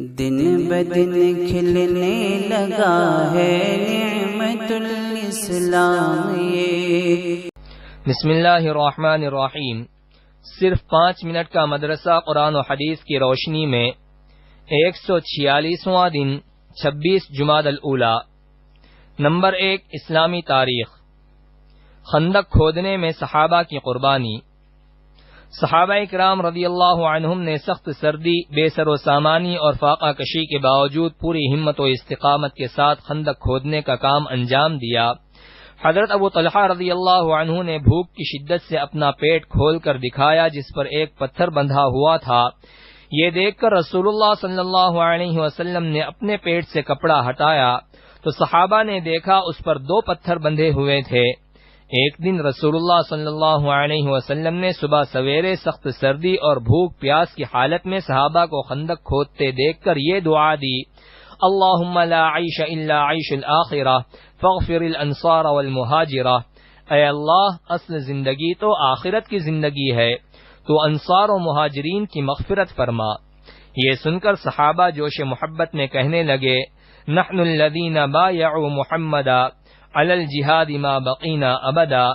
دن بدن کھلنے لگا ہے نعمت الاسلام یہ۔ بسم اللہ الرحمن الرحیم۔ صرف 5 منٹ کا مدرسہ قرآن و حدیث کی روشنی میں 146واں دن 26 جمادی الاولیٰ۔ نمبر 1، اسلامی تاریخ۔ خندق کھودنے میں صحابہ کی قربانی۔ صحابہ کرام رضی اللہ عنہم نے سخت سردی، بے سر و سامانی اور فاقہ کشی کے باوجود پوری ہمت و استقامت کے ساتھ خندق کھودنے کا کام انجام دیا۔ حضرت ابو طلحہ رضی اللہ عنہ نے بھوک کی شدت سے اپنا پیٹ کھول کر دکھایا جس پر ایک پتھر بندھا ہوا تھا۔ یہ دیکھ کر رسول اللہ صلی اللہ علیہ وسلم نے اپنے پیٹ سے کپڑا ہٹایا تو صحابہ نے دیکھا اس پر 2 پتھر بندھے ہوئے تھے۔ ایک دن رسول اللہ صلی اللہ علیہ وسلم نے صبح سویرے سخت سردی اور بھوک پیاس کی حالت میں صحابہ کو خندق کھودتے دیکھ کر یہ دعا دی: اللہم لا عیش الا عیش الآخرہ فاغفر الانصار والمہاجرہ۔ اے اللہ، اصل زندگی تو آخرت کی زندگی ہے، تو انصار و مہاجرین کی مغفرت فرما۔ یہ سن کر صحابہ جوش محبت میں کہنے لگے: نحن الذین بایعوا محمدا علی الجہاد ما بقینا ابدا۔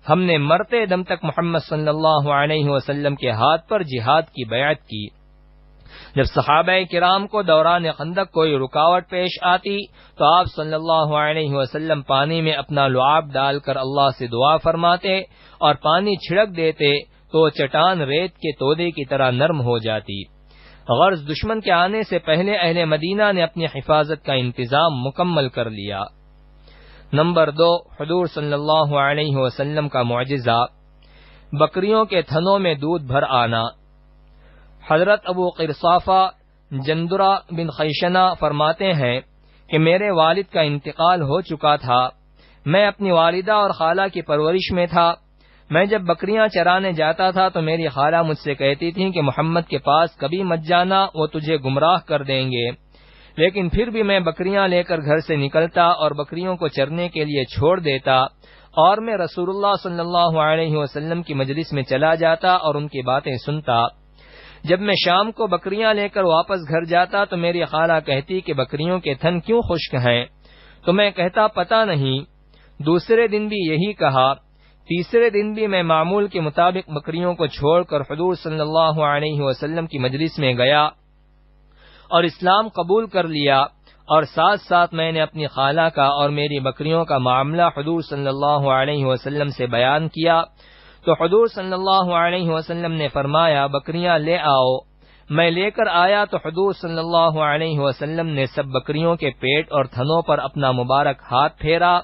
ہم نے مرتے دم تک محمد صلی اللہ علیہ وسلم کے ہاتھ پر جہاد کی بیعت کی۔ جب صحابہ کرام کو دوران خندق کوئی رکاوٹ پیش آتی تو آپ صلی اللہ علیہ وسلم پانی میں اپنا لعاب ڈال کر اللہ سے دعا فرماتے اور پانی چھڑک دیتے تو چٹان ریت کے تودے کی طرح نرم ہو جاتی۔ غرض دشمن کے آنے سے پہلے اہل مدینہ نے اپنی حفاظت کا انتظام مکمل کر لیا۔ نمبر 2، حضور صلی اللہ علیہ وسلم کا معجزہ، بکریوں کے تھنوں میں دودھ بھر آنا۔ حضرت ابو قرصافہ جندرہ بن خیشنہ فرماتے ہیں کہ میرے والد کا انتقال ہو چکا تھا۔ میں اپنی والدہ اور خالہ کی پرورش میں تھا۔ میں جب بکریاں چرانے جاتا تھا تو میری خالہ مجھ سے کہتی تھی کہ محمد کے پاس کبھی مت جانا، وہ تجھے گمراہ کر دیں گے۔ لیکن پھر بھی میں بکریاں لے کر گھر سے نکلتا اور بکریوں کو چرنے کے لیے چھوڑ دیتا اور میں رسول اللہ صلی اللہ علیہ وسلم کی مجلس میں چلا جاتا اور ان کی باتیں سنتا۔ جب میں شام کو بکریاں لے کر واپس گھر جاتا تو میری خالہ کہتی کہ بکریوں کے تھن کیوں خشک ہیں؟ تو میں کہتا پتہ نہیں۔ دوسرے دن بھی یہی کہا۔ تیسرے دن بھی میں معمول کے مطابق بکریوں کو چھوڑ کر حضور صلی اللہ علیہ وسلم کی مجلس میں گیا اور اسلام قبول کر لیا، اور ساتھ ساتھ میں نے اپنی خالہ کا اور میری بکریوں کا معاملہ حضور صلی اللہ علیہ وسلم سے بیان کیا تو حضور صلی اللہ علیہ وسلم نے فرمایا بکریاں لے آؤ۔ میں لے کر آیا تو حضور صلی اللہ علیہ وسلم نے سب بکریوں کے پیٹ اور تھنوں پر اپنا مبارک ہاتھ پھیرا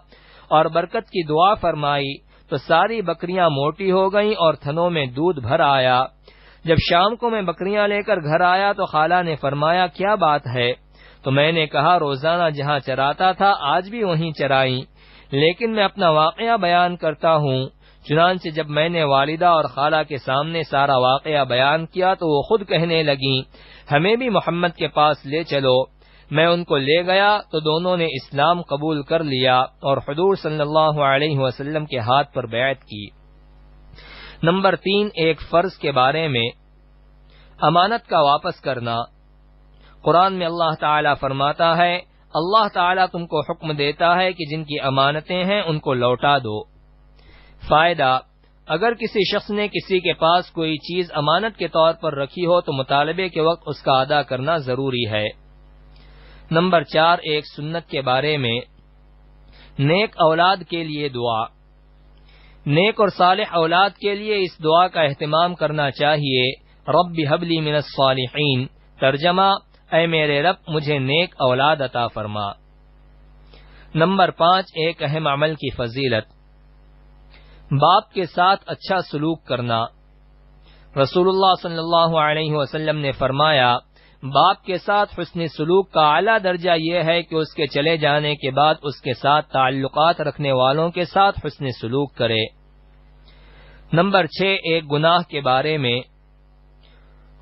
اور برکت کی دعا فرمائی تو ساری بکریاں موٹی ہو گئیں اور تھنوں میں دودھ بھر آیا۔ جب شام کو میں بکریاں لے کر گھر آیا تو خالہ نے فرمایا کیا بات ہے؟ تو میں نے کہا روزانہ جہاں چراتا تھا آج بھی وہیں چرائیں، لیکن میں اپنا واقعہ بیان کرتا ہوں۔ چنانچہ جب میں نے والدہ اور خالہ کے سامنے سارا واقعہ بیان کیا تو وہ خود کہنے لگیں ہمیں بھی محمد کے پاس لے چلو۔ میں ان کو لے گیا تو دونوں نے اسلام قبول کر لیا اور حضور صلی اللہ علیہ وسلم کے ہاتھ پر بیعت کی۔ نمبر 3، ایک فرض کے بارے میں، امانت کا واپس کرنا۔ قرآن میں اللہ تعالیٰ فرماتا ہے اللہ تعالیٰ تم کو حکم دیتا ہے کہ جن کی امانتیں ہیں ان کو لوٹا دو۔ فائدہ: اگر کسی شخص نے کسی کے پاس کوئی چیز امانت کے طور پر رکھی ہو تو مطالبے کے وقت اس کا ادا کرنا ضروری ہے۔ نمبر 4، ایک سنت کے بارے میں، نیک اولاد کے لیے دعا۔ نیک اور صالح اولاد کے لیے اس دعا کا اہتمام کرنا چاہیے: رب هب لی من الصالحین۔ ترجمہ: اے میرے رب مجھے نیک اولاد عطا فرما۔ نمبر 5، ایک اہم عمل کی فضیلت، باپ کے ساتھ اچھا سلوک کرنا۔ رسول اللہ صلی اللہ علیہ وسلم نے فرمایا باپ کے ساتھ حسن سلوک کا اعلیٰ درجہ یہ ہے کہ اس کے چلے جانے کے بعد اس کے ساتھ تعلقات رکھنے والوں کے ساتھ حسن سلوک کرے۔ نمبر 6، ایک گناہ کے بارے میں،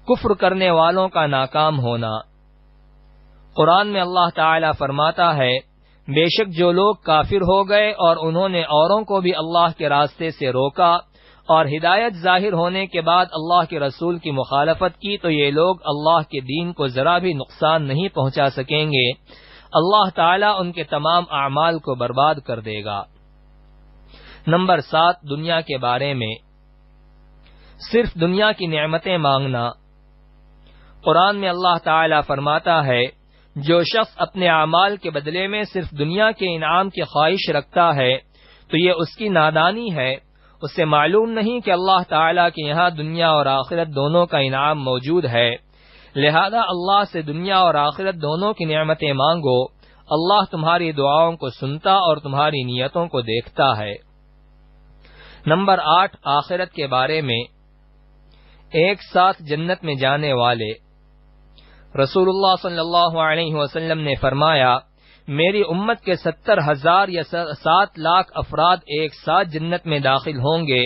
کفر کرنے والوں کا ناکام ہونا۔ قرآن میں اللہ تعالیٰ فرماتا ہے بے شک جو لوگ کافر ہو گئے اور انہوں نے اوروں کو بھی اللہ کے راستے سے روکا اور ہدایت ظاہر ہونے کے بعد اللہ کے رسول کی مخالفت کی تو یہ لوگ اللہ کے دین کو ذرا بھی نقصان نہیں پہنچا سکیں گے، اللہ تعالیٰ ان کے تمام اعمال کو برباد کر دے گا۔ نمبر 7، دنیا کے بارے میں صرف دنیا کی نعمتیں مانگنا۔ قرآن میں اللہ تعالیٰ فرماتا ہے، جو شخص اپنے اعمال کے بدلے میں صرف دنیا کے انعام کی خواہش رکھتا ہے تو یہ اس کی نادانی ہے، اسے معلوم نہیں کہ اللہ تعالیٰ کے یہاں دنیا اور آخرت دونوں کا انعام موجود ہے، لہذا اللہ سے دنیا اور آخرت دونوں کی نعمتیں مانگو، اللہ تمہاری دعاؤں کو سنتا اور تمہاری نیتوں کو دیکھتا ہے۔ نمبر 8، آخرت کے بارے میں ایک ساتھ جنت میں جانے والے۔ رسول اللہ صلی اللہ علیہ وسلم نے فرمایا، میری امت کے 70,000 یا 7 لاکھ افراد ایک ساتھ جنت میں داخل ہوں گے،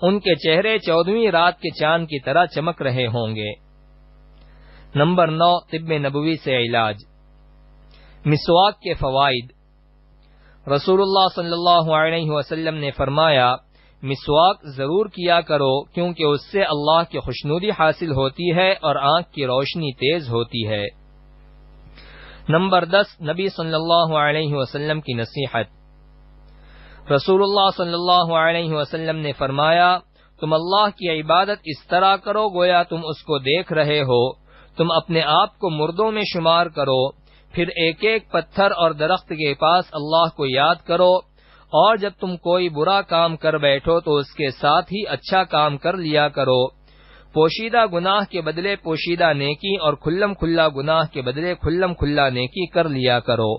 ان کے چہرے 14ویں رات کے چاند کی طرح چمک رہے ہوں گے۔ نمبر 9، طب نبوی سے علاج۔ مسواک کے فوائد۔ رسول اللہ صلی اللہ علیہ وسلم نے فرمایا، مسواک ضرور کیا کرو کیونکہ اس سے اللہ کی خوشنودی حاصل ہوتی ہے اور آنکھ کی روشنی تیز ہوتی ہے۔ نمبر 10، نبی صلی اللہ علیہ وسلم کی نصیحت۔ رسول اللہ صلی اللہ علیہ وسلم نے فرمایا، تم اللہ کی عبادت اس طرح کرو گویا تم اس کو دیکھ رہے ہو، تم اپنے آپ کو مردوں میں شمار کرو، پھر ایک ایک پتھر اور درخت کے پاس اللہ کو یاد کرو، اور جب تم کوئی برا کام کر بیٹھو تو اس کے ساتھ ہی اچھا کام کر لیا کرو، پوشیدہ گناہ کے بدلے پوشیدہ نیکی اور کھلم کھلا گناہ کے بدلے کھلم کھلا نیکی کر لیا کرو۔